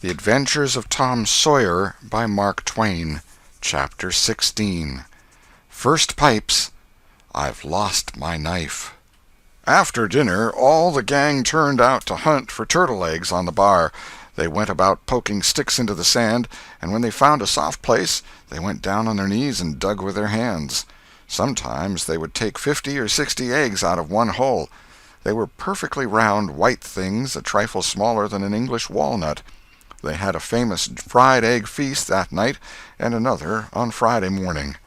The Adventures of Tom Sawyer by Mark Twain. Chapter 16. First Pipes. I've Lost My Knife. After dinner, all the gang turned out to hunt for turtle eggs on the bar. They went about poking sticks into the sand, and when they found a soft place, they went down on their knees and dug with their hands. Sometimes they would take 50 or 60 eggs out of one hole. They were perfectly round, white things, a trifle smaller than an English walnut. They had a famous fried egg feast that night, and another on Friday morning.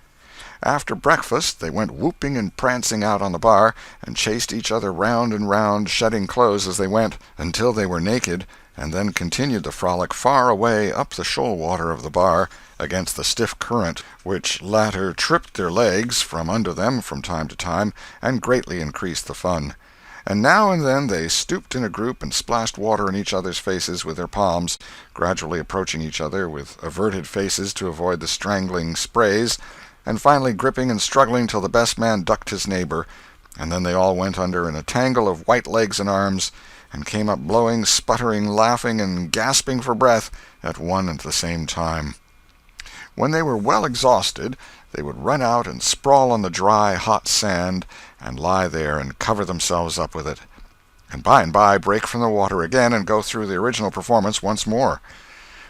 After breakfast they went whooping and prancing out on the bar, and chased each other round and round, shedding clothes as they went, until they were naked, and then continued the frolic far away up the shoal water of the bar, against the stiff current, which latter tripped their legs from under them from time to time, and greatly increased the fun. And now and then they stooped in a group and splashed water in each other's faces with their palms, gradually approaching each other with averted faces to avoid the strangling sprays, and finally gripping and struggling till the best man ducked his neighbor, and then they all went under in a tangle of white legs and arms, and came up blowing, sputtering, laughing, and gasping for breath at one and the same time. When they were well exhausted, they would run out and sprawl on the dry, hot sand, and lie there and cover themselves up with it, and by break from the water again and go through the original performance once more.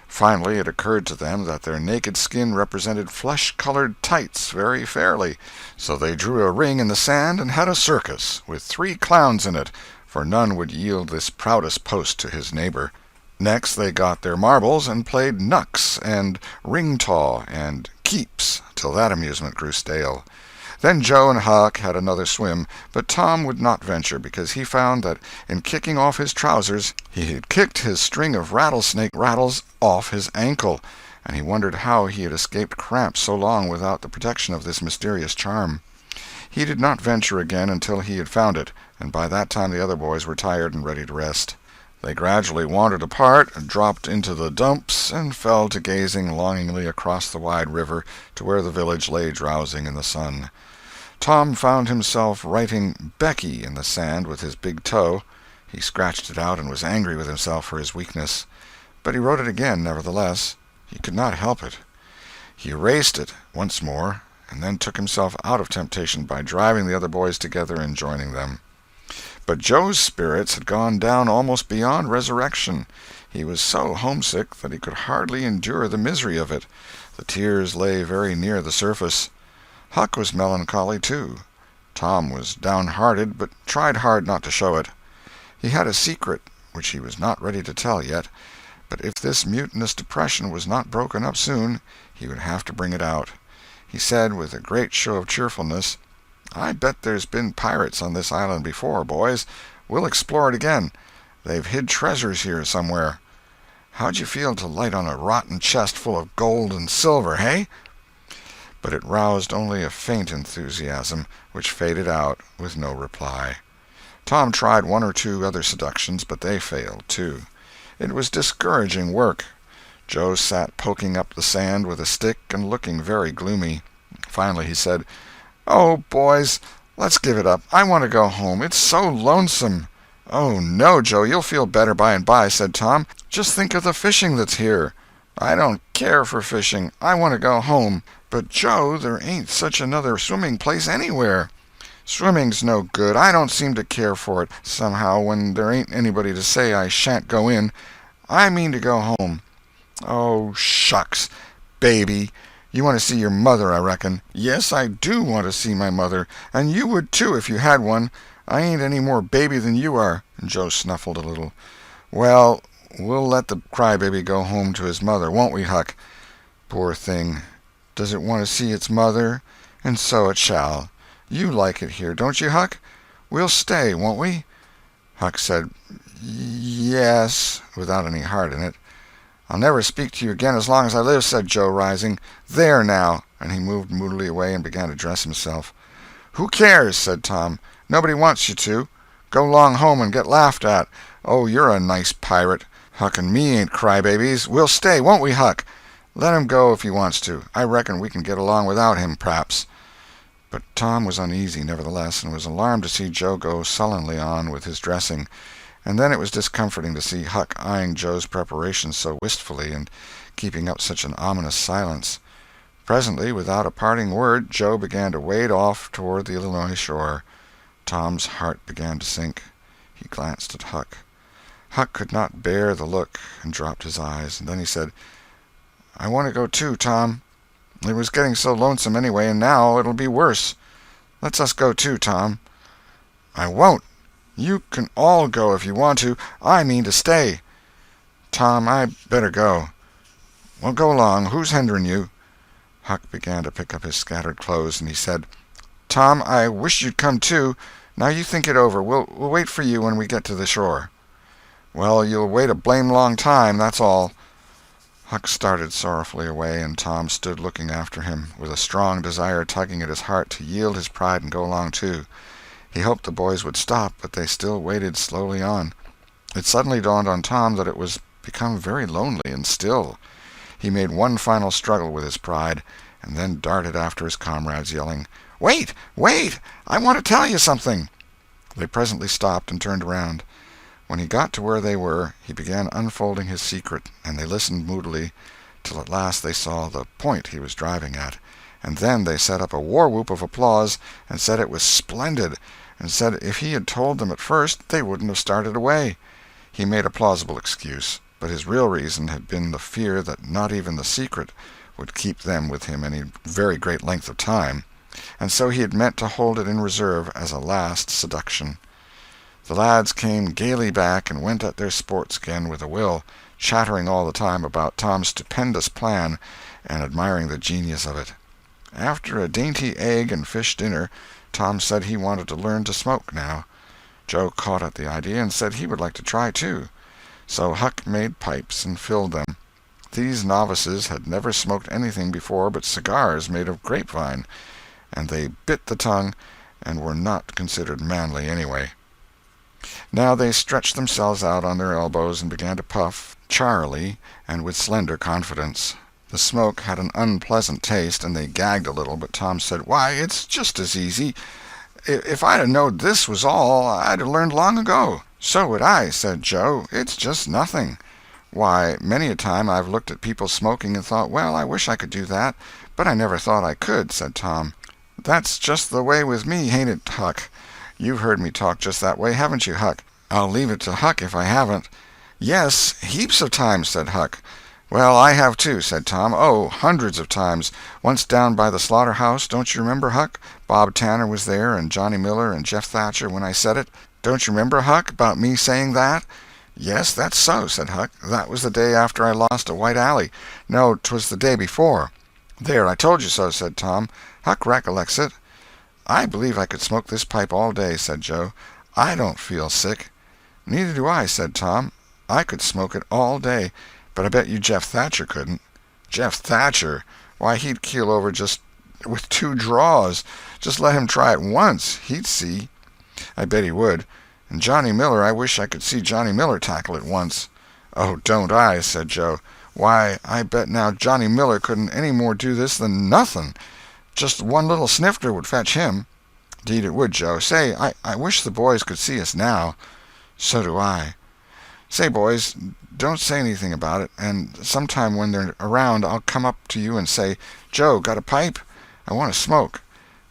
Finally it occurred to them that their naked skin represented flesh-colored tights very fairly, so they drew a ring in the sand and had a circus, with 3 clowns in it, for none would yield this proudest post to his neighbor. Next they got their marbles and played knucks and ring-taw and keeps, till that amusement grew stale. Then Joe and Huck had another swim, but Tom would not venture, because he found that in kicking off his trousers he had kicked his string of rattlesnake rattles off his ankle, and he wondered how he had escaped cramps so long without the protection of this mysterious charm. He did not venture again until he had found it, and by that time the other boys were tired and ready to rest. They gradually wandered apart, dropped into the dumps, and fell to gazing longingly across the wide river to where the village lay drowsing in the sun. Tom found himself writing Becky in the sand with his big toe. He scratched it out and was angry with himself for his weakness. But he wrote it again, nevertheless. He could not help it. He erased it once more, and then took himself out of temptation by driving the other boys together and joining them. But Joe's spirits had gone down almost beyond resurrection. He was so homesick that he could hardly endure the misery of it. The tears lay very near the surface. Huck was melancholy, too. Tom was downhearted, but tried hard not to show it. He had a secret which he was not ready to tell yet, but if this mutinous depression was not broken up soon, he would have to bring it out. He said, with a great show of cheerfulness, "I bet there's been pirates on this island before, boys. We'll explore it again. They've hid treasures here somewhere. How'd you feel to light on a rotten chest full of gold and silver, hey?" But it roused only a faint enthusiasm, which faded out with no reply. Tom tried 1 or 2 other seductions, but they failed, too. It was discouraging work. Joe sat poking up the sand with a stick and looking very gloomy. Finally he said, "Oh, boys, let's give it up. I want to go home. It's so lonesome." "Oh, no, Joe, you'll feel better by and by," said Tom. "Just think of the fishing that's here." "I don't care for fishing. I want to go home." "But, Joe, there ain't such another swimming place anywhere." "Swimming's no good. I don't seem to care for it, somehow, when there ain't anybody to say I shan't go in. I mean to go home." "Oh, shucks, baby. You want to see your mother, I reckon." "Yes, I do want to see my mother, and you would too if you had one. I ain't any more baby than you are." And Joe snuffled a little. "Well, we'll let the crybaby go home to his mother, won't we, Huck?" "Poor thing. Does it want to see its mother? And so it shall. You like it here, don't you, Huck? We'll stay, won't we?" Huck said, "Yes," without any heart in it. "I'll never speak to you again as long as I live," said Joe, rising. "There, now," and he moved moodily away and began to dress himself. "Who cares?" said Tom. "Nobody wants you to. Go long home and get laughed at. Oh, you're a nice pirate. Huck and me ain't crybabies. We'll stay, won't we, Huck? Let him go if he wants to. I reckon we can get along without him, p'raps." But Tom was uneasy, nevertheless, and was alarmed to see Joe go sullenly on with his dressing. And then it was discomforting to see Huck eyeing Joe's preparations so wistfully and keeping up such an ominous silence. Presently, without a parting word, Joe began to wade off toward the Illinois shore. Tom's heart began to sink. He glanced at Huck. Huck could not bear the look and dropped his eyes, and then he said, "I want to go too, Tom. It was getting so lonesome anyway, and now it'll be worse. Let's us go too, Tom." "I won't. You can all go if you want to. I mean to stay." "Tom, I better go." "Well, go along. Who's hindering you?" Huck began to pick up his scattered clothes, and he said, "Tom, I wish you'd come too. Now you think it over. We'll wait for you when we get to the shore." "Well, you'll wait a blame long time, that's all." Huck started sorrowfully away, and Tom stood looking after him, with a strong desire tugging at his heart to yield his pride and go along too. He hoped the boys would stop, but they still waded slowly on. It suddenly dawned on Tom that it was become very lonely and still. He made one final struggle with his pride, and then darted after his comrades, yelling, "Wait! Wait! I want to tell you something!" They presently stopped and turned around. When he got to where they were, he began unfolding his secret, and they listened moodily, till at last they saw the point he was driving at, and then they set up a war-whoop of applause, and said it was splendid, and said if he had told them at first they wouldn't have started away. He made a plausible excuse, but his real reason had been the fear that not even the secret would keep them with him any very great length of time, and so he had meant to hold it in reserve as a last seduction. The lads came gaily back and went at their sports again with a will, chattering all the time about Tom's stupendous plan and admiring the genius of it. After a dainty egg and fish dinner, Tom said he wanted to learn to smoke now. Joe caught at the idea and said he would like to try too. So Huck made pipes and filled them. These novices had never smoked anything before but cigars made of grapevine, and they bit the tongue and were not considered manly anyway. Now they stretched themselves out on their elbows and began to puff, charily and with slender confidence. The smoke had an unpleasant taste, and they gagged a little, but Tom said, "Why, it's just as easy. If I'd 'a' knowed this was all, I'd 'a' learned long ago." "So would I," said Joe. "It's just nothing. Why, many a time I've looked at people smoking and thought, well, I wish I could do that, but I never thought I could," said Tom. "That's just the way with me, hain't it, Huck? You've heard me talk just that way, haven't you, Huck?" "I'll leave it to Huck if I haven't." "Yes, heaps of times," said Huck. "Well, I have too," said Tom. "Oh, hundreds of times. Once down by the slaughterhouse, don't you remember, Huck? Bob Tanner was there, and Johnny Miller and Jeff Thatcher when I said it. Don't you remember, Huck, about me saying that?" "Yes, that's so," said Huck. "That was the day after I lost a white alley. No, 'twas the day before." "There, I told you so," said Tom. "Huck recollects it." "I believe I could smoke this pipe all day," said Joe. "I don't feel sick." "Neither do I," said Tom. "I could smoke it all day, but I bet you Jeff Thatcher couldn't." "Jeff Thatcher? Why, he'd keel over just with 2 draws. Just let him try it once. He'd see." "I bet he would. And Johnny Miller, I wish I could see Johnny Miller tackle it once." "Oh, don't I?" said Joe. "Why, I bet now Johnny Miller couldn't any more do this than nothing. Just one little snifter would fetch him." "'Deed it would, Joe. Say, I wish the boys could see us now." "So do I." "Say, boys, don't say anything about it, and sometime when they're around I'll come up to you and say, 'Joe, got a pipe? I want to smoke.'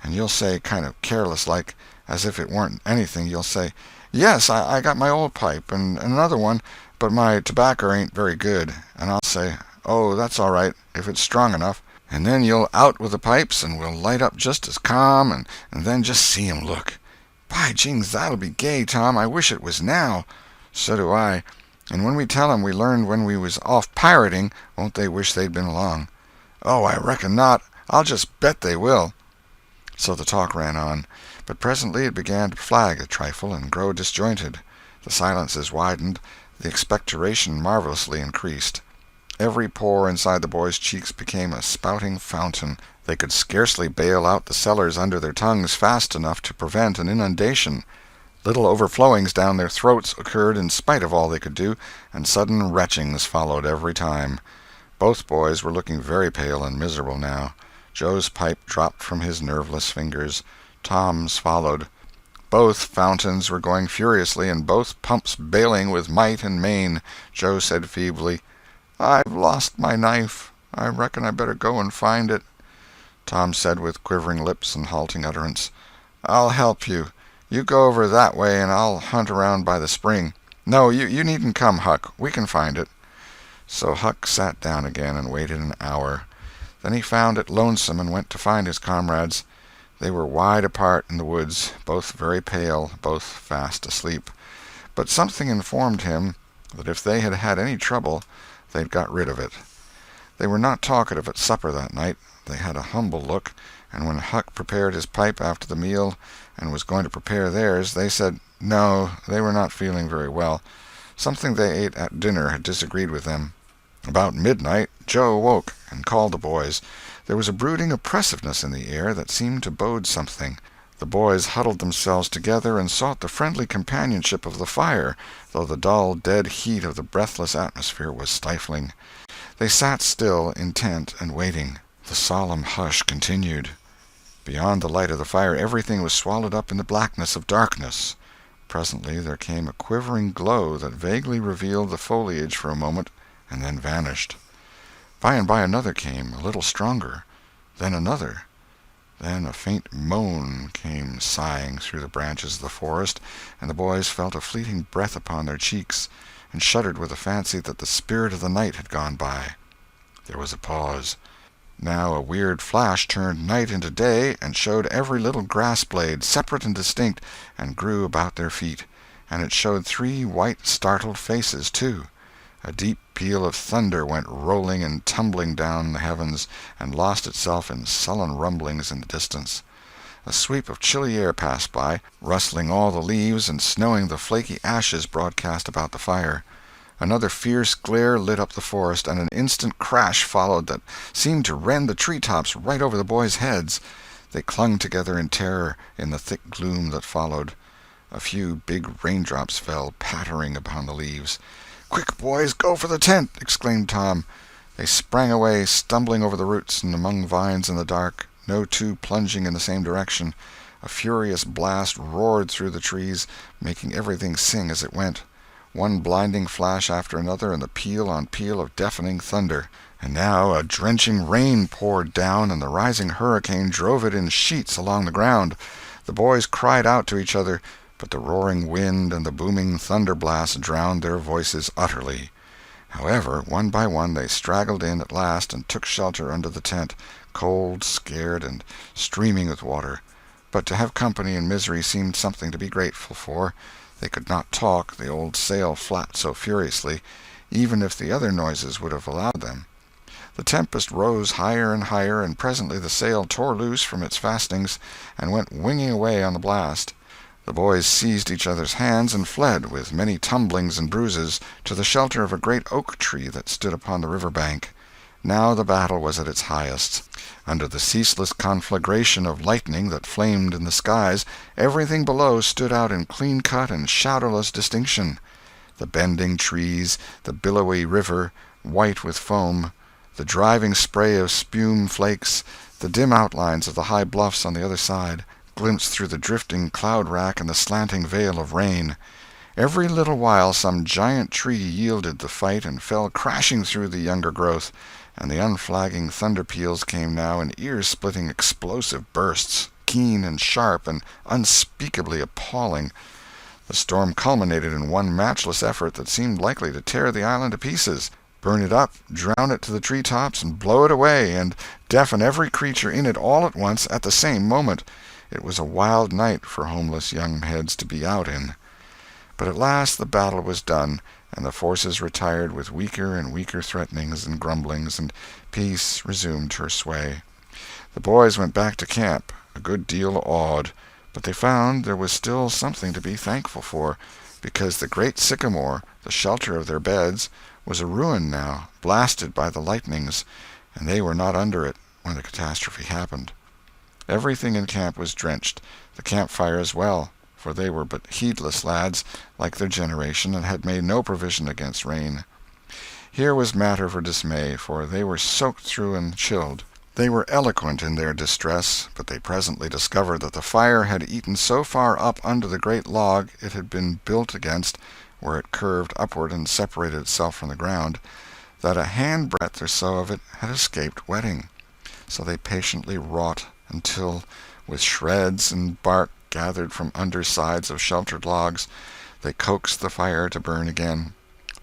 And you'll say, kind of careless-like, as if it weren't anything, you'll say, 'Yes, I got my old pipe, and another one, but my tobacco ain't very good.' And I'll say, 'Oh, that's all right, if it's strong enough.' And then you'll out with the pipes, and we'll light up just as calm, and then just see 'em look. By jings, that'll be gay, Tom. I wish it was now." "So do I. And when we tell 'em we learned when we was off pirating, won't they wish they'd been along?" "Oh, I reckon not. I'll just bet they will." So the talk ran on, but presently it began to flag a trifle and grow disjointed. The silences widened, the expectoration marvelously increased. Every pore inside the boys' cheeks became a spouting fountain. They could scarcely bail out the cellars under their tongues fast enough to prevent an inundation. Little overflowings down their throats occurred in spite of all they could do, and sudden retchings followed every time. Both boys were looking very pale and miserable now. Joe's pipe dropped from his nerveless fingers. Tom's followed. Both fountains were going furiously, and both pumps bailing with might and main. Joe said feebly, "I've lost my knife. I reckon I better go and find it." Tom said with quivering lips and halting utterance, "I'll help you. You go over that way, and I'll hunt around by the spring. No, you needn't come, Huck. We can find it." So Huck sat down again and waited an hour. Then he found it lonesome and went to find his comrades. They were wide apart in the woods, both very pale, both fast asleep. But something informed him that if they had had any trouble, they'd got rid of it. They were not talkative at supper that night. They had a humble look, and when Huck prepared his pipe after the meal and was going to prepare theirs, they said no, they were not feeling very well. Something they ate at dinner had disagreed with them. About midnight Joe awoke and called the boys. There was a brooding oppressiveness in the air that seemed to bode something. The boys huddled themselves together and sought the friendly companionship of the fire, though the dull, dead heat of the breathless atmosphere was stifling. They sat still, intent and waiting. The solemn hush continued. Beyond the light of the fire everything was swallowed up in the blackness of darkness. Presently there came a quivering glow that vaguely revealed the foliage for a moment, and then vanished. By and by another came, a little stronger. Then another. Then a faint moan came sighing through the branches of the forest, and the boys felt a fleeting breath upon their cheeks, and shuddered with the fancy that the spirit of the night had gone by. There was a pause. Now a weird flash turned night into day, and showed every little grass-blade, separate and distinct, and grew about their feet. And it showed 3 white startled faces, too. A deep peal of thunder went rolling and tumbling down the heavens, and lost itself in sullen rumblings in the distance. A sweep of chilly air passed by, rustling all the leaves and snowing the flaky ashes broadcast about the fire. Another fierce glare lit up the forest, and an instant crash followed that seemed to rend the tree-tops right over the boys' heads. They clung together in terror in the thick gloom that followed. A few big raindrops fell pattering upon the leaves. "Quick, boys, go for the tent!" exclaimed Tom. They sprang away, stumbling over the roots and among vines in the dark, no two plunging in the same direction. A furious blast roared through the trees, making everything sing as it went. One blinding flash after another, and the peal on peal of deafening thunder. And now a drenching rain poured down, and the rising hurricane drove it in sheets along the ground. The boys cried out to each other, but the roaring wind and the booming thunder blasts drowned their voices utterly. However, one by one they straggled in at last and took shelter under the tent, cold, scared, and streaming with water. But to have company in misery seemed something to be grateful for. They could not talk, the old sail flapped so furiously, even if the other noises would have allowed them. The tempest rose higher and higher, and presently the sail tore loose from its fastenings and went winging away on the blast. The boys seized each other's hands and fled, with many tumblings and bruises, to the shelter of a great oak tree that stood upon the river bank. Now the battle was at its highest. Under the ceaseless conflagration of lightning that flamed in the skies, everything below stood out in clean-cut and shadowless distinction. The bending trees, the billowy river, white with foam, the driving spray of spume flakes, the dim outlines of the high bluffs on the other side, glimpsed through the drifting cloud-rack and the slanting veil of rain. Every little while some giant tree yielded the fight and fell crashing through the younger growth, and the unflagging thunder peals came now in ear-splitting explosive bursts, keen and sharp and unspeakably appalling. The storm culminated in one matchless effort that seemed likely to tear the island to pieces, burn it up, drown it to the tree-tops, and blow it away, and deafen every creature in it all at once at the same moment. It was a wild night for homeless young heads to be out in. But at last the battle was done, and the forces retired with weaker and weaker threatenings and grumblings, and peace resumed her sway. The boys went back to camp, a good deal awed, but they found there was still something to be thankful for, because the great sycamore, the shelter of their beds, was a ruin now, blasted by the lightnings, and they were not under it when the catastrophe happened. Everything in camp was drenched, the campfire as well, for they were but heedless lads, like their generation, and had made no provision against rain. Here was matter for dismay, for they were soaked through and chilled. They were eloquent in their distress, but they presently discovered that the fire had eaten so far up under the great log it had been built against, where it curved upward and separated itself from the ground, that a handbreadth or so of it had escaped wetting. So they patiently wrought until, with shreds and bark gathered from undersides of sheltered logs, they coaxed the fire to burn again.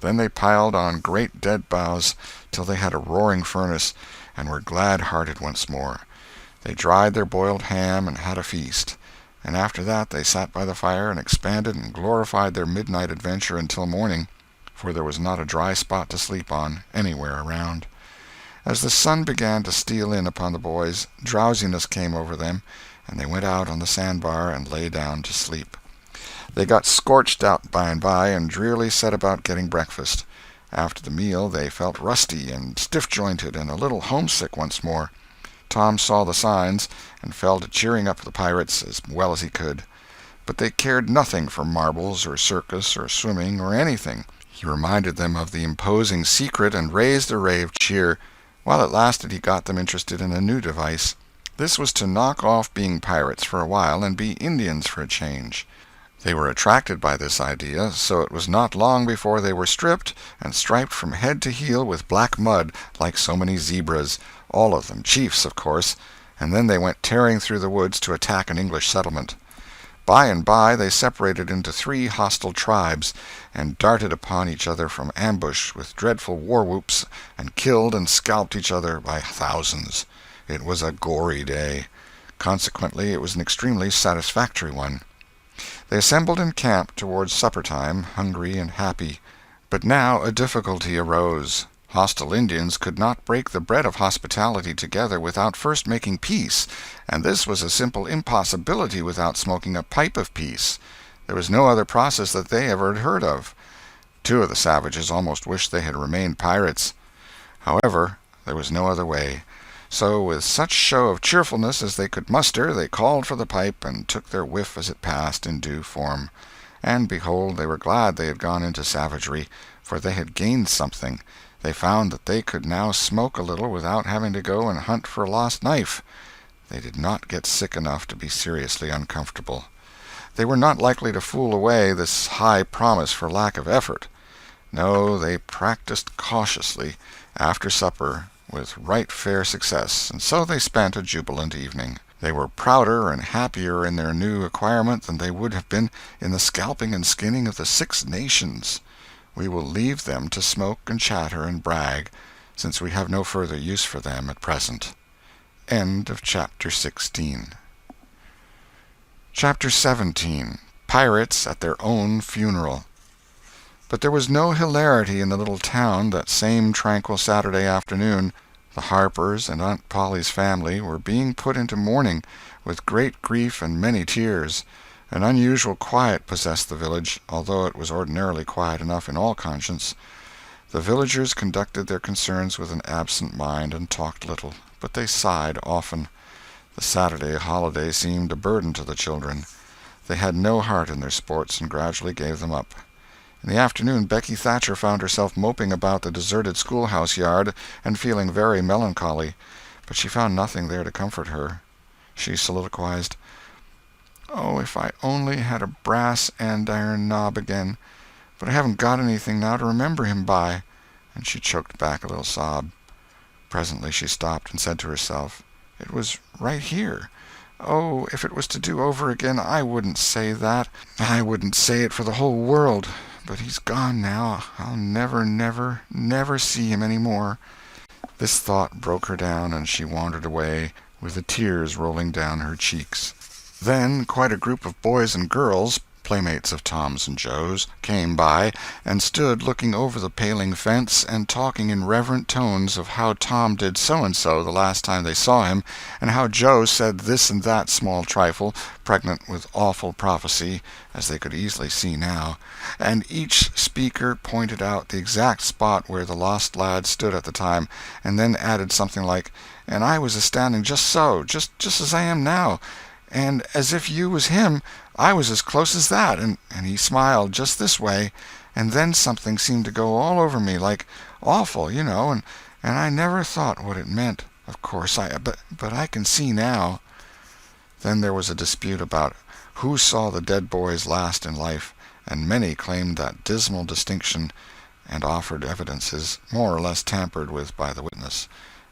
Then they piled on great dead boughs till they had a roaring furnace, and were glad-hearted once more. They dried their boiled ham and had a feast, and after that they sat by the fire and expanded and glorified their midnight adventure until morning, for there was not a dry spot to sleep on anywhere around. As the sun began to steal in upon the boys, drowsiness came over them, and they went out on the sandbar and lay down to sleep. They got scorched out by and by, and drearily set about getting breakfast. After the meal they felt rusty and stiff-jointed and a little homesick once more. Tom saw the signs, and fell to cheering up the pirates as well as he could. But they cared nothing for marbles or circus or swimming or anything. He reminded them of the imposing secret and raised a ray of cheer. While it lasted he got them interested in a new device. This was to knock off being pirates for a while and be Indians for a change. They were attracted by this idea, so it was not long before they were stripped and striped from head to heel with black mud like so many zebras, all of them chiefs, of course, and then they went tearing through the woods to attack an English settlement. By and by they separated into 3 hostile tribes, and darted upon each other from ambush with dreadful war-whoops, and killed and scalped each other by thousands. It was a gory day. Consequently it was an extremely satisfactory one. They assembled in camp towards supper-time, hungry and happy. But now a difficulty arose. Hostile Indians could not break the bread of hospitality together without first making peace, and this was a simple impossibility without smoking a pipe of peace. There was no other process that they ever had heard of. 2 of the savages almost wished they had remained pirates. However, there was no other way. So, with such show of cheerfulness as they could muster, they called for the pipe and took their whiff as it passed in due form. And behold, they were glad they had gone into savagery, for they had gained something. They found that they could now smoke a little without having to go and hunt for a lost knife. They did not get sick enough to be seriously uncomfortable. They were not likely to fool away this high promise for lack of effort. No, they practiced cautiously, after supper, with right fair success, and so they spent a jubilant evening. They were prouder and happier in their new acquirement than they would have been in the scalping and skinning of the 6 nations. We will leave them to smoke and chatter and brag, since we have no further use for them at present. End of Chapter 16. Chapter 17. Pirates at Their Own Funeral. But there was no hilarity in the little town that same tranquil Saturday afternoon. The Harpers and Aunt Polly's family were being put into mourning, with great grief and many tears. An unusual quiet possessed the village, although it was ordinarily quiet enough in all conscience. The villagers conducted their concerns with an absent mind and talked little, but they sighed often. The Saturday holiday seemed a burden to the children. They had no heart in their sports and gradually gave them up. In the afternoon Becky Thatcher found herself moping about the deserted schoolhouse yard and feeling very melancholy, but she found nothing there to comfort her. She soliloquized, "Oh, if I only had a brass andiron knob again! But I haven't got anything now to remember him by," and she choked back a little sob. Presently she stopped and said to herself, "It was right here. Oh, if it was to do over again, I wouldn't say that. I wouldn't say it for the whole world. But he's gone now. I'll never, never, never see him any more." This thought broke her down, and she wandered away, with the tears rolling down her cheeks. Then quite a group of boys and girls, playmates of Tom's and Joe's, came by, and stood looking over the paling fence and talking in reverent tones of how Tom did so-and-so the last time they saw him, and how Joe said this and that small trifle, pregnant with awful prophecy, as they could easily see now, and each speaker pointed out the exact spot where the lost lad stood at the time, and then added something like, "And I was a-standing just so, just as I am now, and as if you was him, I was as close as that, and he smiled just this way, and then something seemed to go all over me, like awful, you know, and I never thought what it meant Of course, but I can see now." Then there was a dispute about who saw the dead boys last in life, and many claimed that dismal distinction, and offered evidences, more or less tampered with by the witness.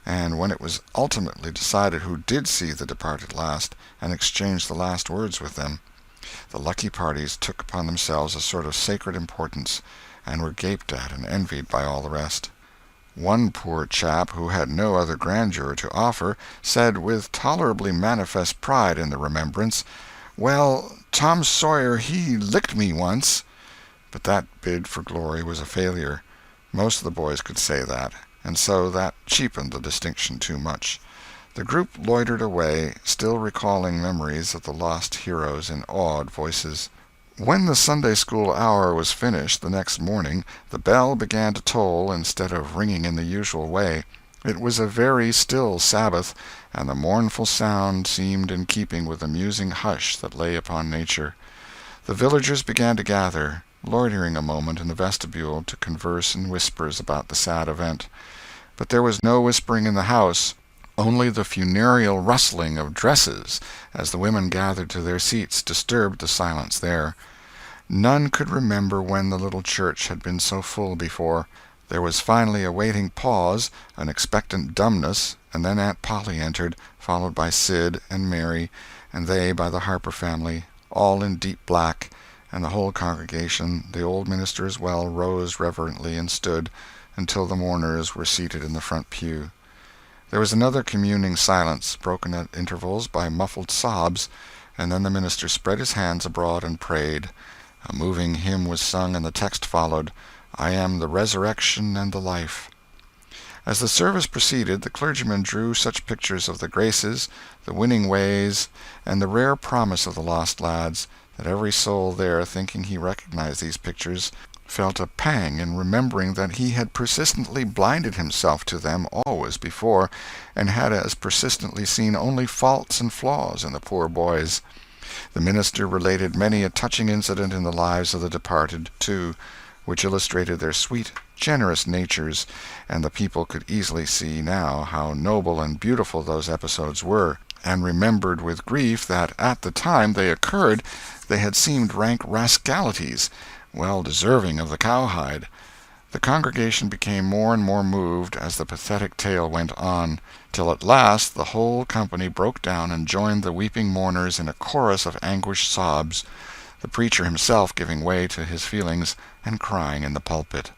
And when it was ultimately decided who did see the departed last, and exchanged the last words with them, the lucky parties took upon themselves a sort of sacred importance, and were gaped at and envied by all the rest. One poor chap, who had no other grandeur to offer, said with tolerably manifest pride in the remembrance, "Well, Tom Sawyer, he licked me once." But that bid for glory was a failure. Most of the boys could say that, and so that cheapened the distinction too much. The group loitered away, still recalling memories of the lost heroes in awed voices. When the Sunday school hour was finished the next morning, the bell began to toll instead of ringing in the usual way. It was a very still Sabbath, and the mournful sound seemed in keeping with the musing hush that lay upon nature. The villagers began to gather, loitering a moment in the vestibule to converse in whispers about the sad event. But there was no whispering in the house, only the funereal rustling of dresses as the women gathered to their seats disturbed the silence there. None could remember when the little church had been so full before. There was finally a waiting pause, an expectant dumbness, and then Aunt Polly entered, followed by Sid and Mary, and they by the Harper family, all in deep black, and the whole congregation, the old minister as well, rose reverently and stood until the mourners were seated in the front pew. There was another communing silence, broken at intervals by muffled sobs, and then the minister spread his hands abroad and prayed. A moving hymn was sung, and the text followed, "I am the resurrection and the life." As the service proceeded, the clergyman drew such pictures of the graces, the winning ways, and the rare promise of the lost lads, that every soul there, thinking he recognized these pictures, felt a pang in remembering that he had persistently blinded himself to them always before, and had as persistently seen only faults and flaws in the poor boys. The minister related many a touching incident in the lives of the departed, too, which illustrated their sweet, generous natures, and the people could easily see now how noble and beautiful those episodes were, and remembered with grief that at the time they occurred they had seemed rank rascalities, well deserving of the cowhide. The congregation became more and more moved as the pathetic tale went on, till at last the whole company broke down and joined the weeping mourners in a chorus of anguished sobs, the preacher himself giving way to his feelings and crying in the pulpit.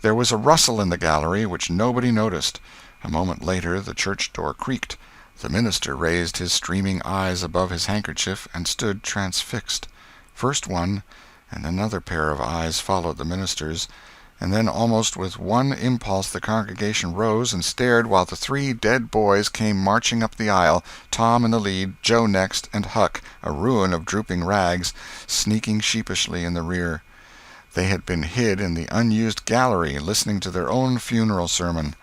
There was a rustle in the gallery which nobody noticed. A moment later the church door creaked. The minister raised his streaming eyes above his handkerchief and stood transfixed. First one, and another pair of eyes followed the minister's, and then almost with one impulse the congregation rose and stared while the three dead boys came marching up the aisle, Tom in the lead, Joe next, and Huck, a ruin of drooping rags, sneaking sheepishly in the rear. They had been hid in the unused gallery, listening to their own funeral sermon.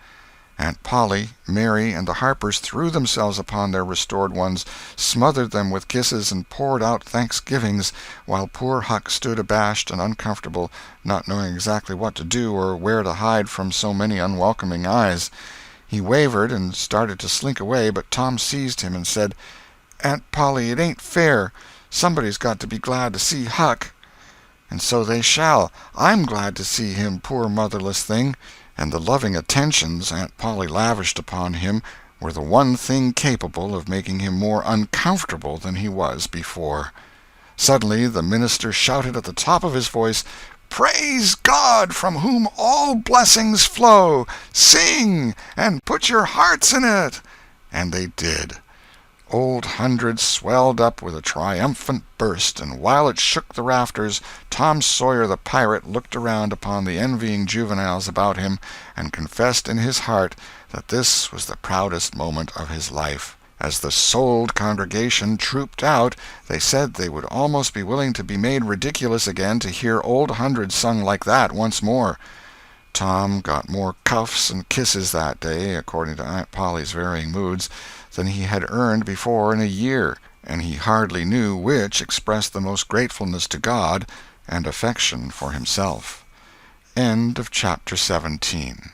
Aunt Polly, Mary, and the Harpers threw themselves upon their restored ones, smothered them with kisses, and poured out thanksgivings, while poor Huck stood abashed and uncomfortable, not knowing exactly what to do or where to hide from so many unwelcoming eyes. He wavered and started to slink away, but Tom seized him and said, "Aunt Polly, it ain't fair. Somebody's got to be glad to see Huck." "And so they shall. I'm glad to see him, poor motherless thing." And the loving attentions Aunt Polly lavished upon him were the one thing capable of making him more uncomfortable than he was before. Suddenly the minister shouted at the top of his voice, "Praise God, from whom all blessings flow! Sing, and put your hearts in it!" And they did. Old Hundred swelled up with a triumphant burst, and while it shook the rafters, Tom Sawyer the pirate looked around upon the envying juveniles about him, and confessed in his heart that this was the proudest moment of his life. As the souled congregation trooped out, they said they would almost be willing to be made ridiculous again to hear Old Hundred sung like that once more. Tom got more cuffs and kisses that day, according to Aunt Polly's varying moods, than he had earned before in a year, and he hardly knew which expressed the most gratefulness to God and affection for himself. End of chapter 17.